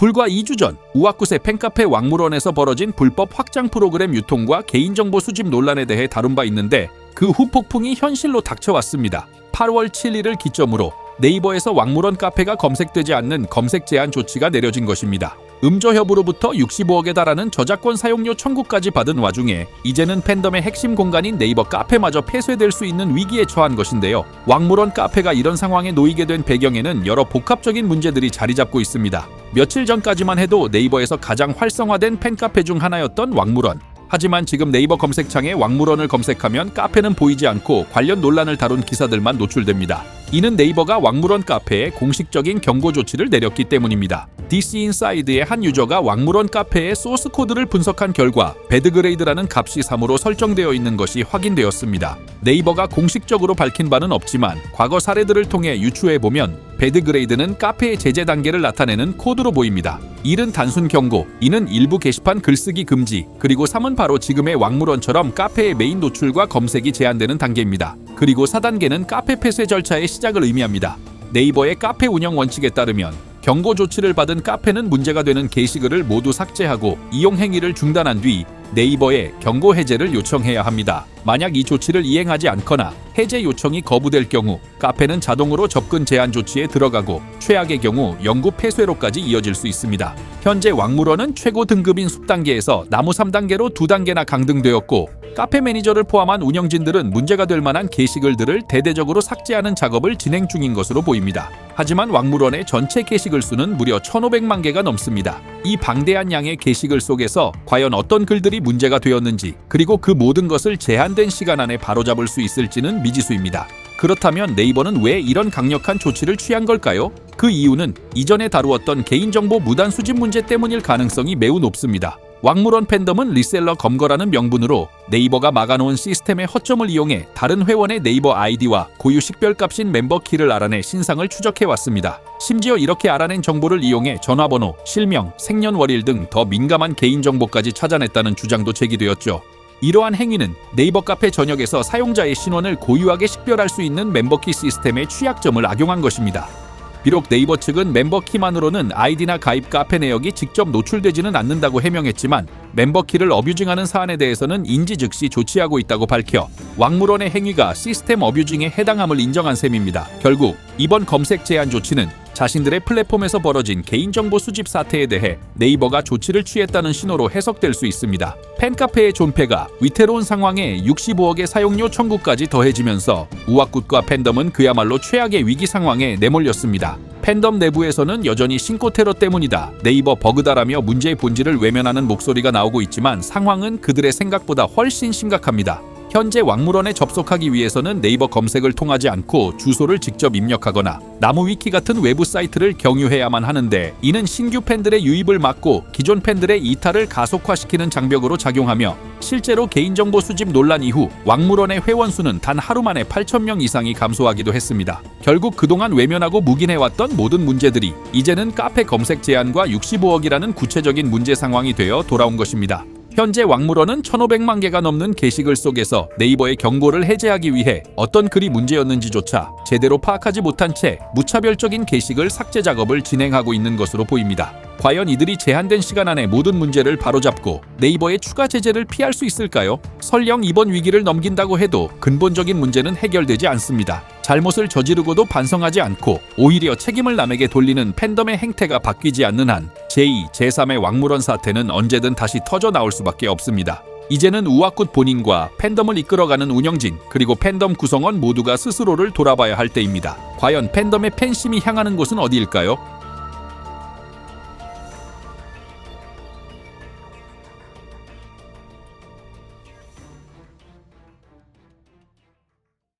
불과 2주 전 우아쿠의 팬카페 왕물원에서 벌어진 불법 확장 프로그램 유통과 개인정보 수집 논란에 대해 다룬 바 있는데 그 후 폭풍이 현실로 닥쳐왔습니다. 8월 7일을 기점으로 네이버에서 왕물원 카페가 검색되지 않는 검색 제한 조치가 내려진 것입니다. 음저협으로부터 65억에 달하는 저작권 사용료 청구까지 받은 와중에 이제는 팬덤의 핵심 공간인 네이버 카페마저 폐쇄될 수 있는 위기에 처한 것인데요. 왕물원 카페가 이런 상황에 놓이게 된 배경에는 여러 복합적인 문제들이 자리 잡고 있습니다. 며칠 전까지만 해도 네이버에서 가장 활성화된 팬카페 중 하나였던 왕물원. 하지만 지금 네이버 검색창에 왕물원을 검색하면 카페는 보이지 않고 관련 논란을 다룬 기사들만 노출됩니다. 이는 네이버가 왕물원 카페에 공식적인 경고 조치를 내렸기 때문입니다. 디스인사이드의 한 유저가 왕물원 카페의 소스 코드를 분석한 결과 배드그레이드라는 값이 3으로 설정되어 있는 것이 확인되었습니다. 네이버가 공식적으로 밝힌 바는 없지만 과거 사례들을 통해 유추해보면 배드그레이드는 카페의 제재 단계를 나타내는 코드로 보입니다. 1은 단순 경고, 2는 일부 게시판 글쓰기 금지, 그리고 3은 바로 지금의 왕물원처럼 카페의 메인 노출과 검색이 제한되는 단계입니다. 그리고 4단계는 카페 폐쇄 절차의 시작을 의미합니다. 네이버의 카페 운영 원칙에 따르면 경고 조치를 받은 카페는 문제가 되는 게시글을 모두 삭제하고 이용 행위를 중단한 뒤 네이버에 경고 해제를 요청해야 합니다. 만약 이 조치를 이행하지 않거나 해제 요청이 거부될 경우 카페는 자동으로 접근 제한 조치에 들어가고 최악의 경우 영구 폐쇄로까지 이어질 수 있습니다. 현재 왕물원은 최고 등급인 숲단계에서 나무 3단계로 2단계나 강등되었고 카페 매니저를 포함한 운영진들은 문제가 될 만한 게시글들을 대대적으로 삭제하는 작업을 진행 중인 것으로 보입니다. 하지만 왕물원의 전체 게시글 수는 무려 1,500만 개가 넘습니다. 이 방대한 양의 게시글 속에서 과연 어떤 글들이 문제가 되었는지 그리고 그 모든 것을 제한된 시간 안에 바로잡을 수 있을지는 미지수입니다. 그렇다면 네이버는 왜 이런 강력한 조치를 취한 걸까요? 그 이유는 이전에 다루었던 개인정보 무단 수집 문제 때문일 가능성이 매우 높습니다. 왕물원 팬덤은 리셀러 검거라는 명분으로 네이버가 막아놓은 시스템의 허점을 이용해 다른 회원의 네이버 아이디와 고유 식별값인 멤버키를 알아내 신상을 추적해왔습니다. 심지어 이렇게 알아낸 정보를 이용해 전화번호, 실명, 생년월일 등 더 민감한 개인정보까지 찾아냈다는 주장도 제기되었죠. 이러한 행위는 네이버 카페 전역에서 사용자의 신원을 고유하게 식별할 수 있는 멤버키 시스템의 취약점을 악용한 것입니다. 비록 네이버 측은 멤버키만으로는 아이디나 가입 카페 내역이 직접 노출되지는 않는다고 해명했지만 멤버키를 어뷰징하는 사안에 대해서는 인지 즉시 조치하고 있다고 밝혀 왕물원의 행위가 시스템 어뷰징에 해당함을 인정한 셈입니다. 결국 이번 검색 제한 조치는 자신들의 플랫폼에서 벌어진 개인정보 수집 사태에 대해 네이버가 조치를 취했다는 신호로 해석될 수 있습니다. 팬카페의 존폐가 위태로운 상황에 65억의 사용료 청구까지 더해지면서 우아굿과 팬덤은 그야말로 최악의 위기 상황에 내몰렸습니다. 팬덤 내부에서는 여전히 신고 테러 때문이다, 네이버 버그다라며 문제의 본질을 외면하는 목소리가 나오고 있지만 상황은 그들의 생각보다 훨씬 심각합니다. 현재 왕물원에 접속하기 위해서는 네이버 검색을 통하지 않고 주소를 직접 입력하거나 나무위키 같은 외부 사이트를 경유해야만 하는데 이는 신규 팬들의 유입을 막고 기존 팬들의 이탈을 가속화시키는 장벽으로 작용하며 실제로 개인정보 수집 논란 이후 왕물원의 회원 수는 단 하루 만에 8,000명 이상이 감소하기도 했습니다. 결국 그동안 외면하고 묵인해왔던 모든 문제들이 이제는 카페 검색 제한과 65억이라는 구체적인 문제 상황이 되어 돌아온 것입니다. 현재 왕물원은 1,500만 개가 넘는 게시글 속에서 네이버의 경고를 해제하기 위해 어떤 글이 문제였는지조차 제대로 파악하지 못한 채 무차별적인 게시글 삭제 작업을 진행하고 있는 것으로 보입니다. 과연 이들이 제한된 시간 안에 모든 문제를 바로잡고 네이버의 추가 제재를 피할 수 있을까요? 설령 이번 위기를 넘긴다고 해도 근본적인 문제는 해결되지 않습니다. 잘못을 저지르고도 반성하지 않고 오히려 책임을 남에게 돌리는 팬덤의 행태가 바뀌지 않는 한 제2, 제3의 왕물원 사태는 언제든 다시 터져 나올 수밖에 없습니다. 이제는 우아굿 본인과 팬덤을 이끌어가는 운영진 그리고 팬덤 구성원 모두가 스스로를 돌아봐야 할 때입니다. 과연 팬덤의 팬심이 향하는 곳은 어디일까요?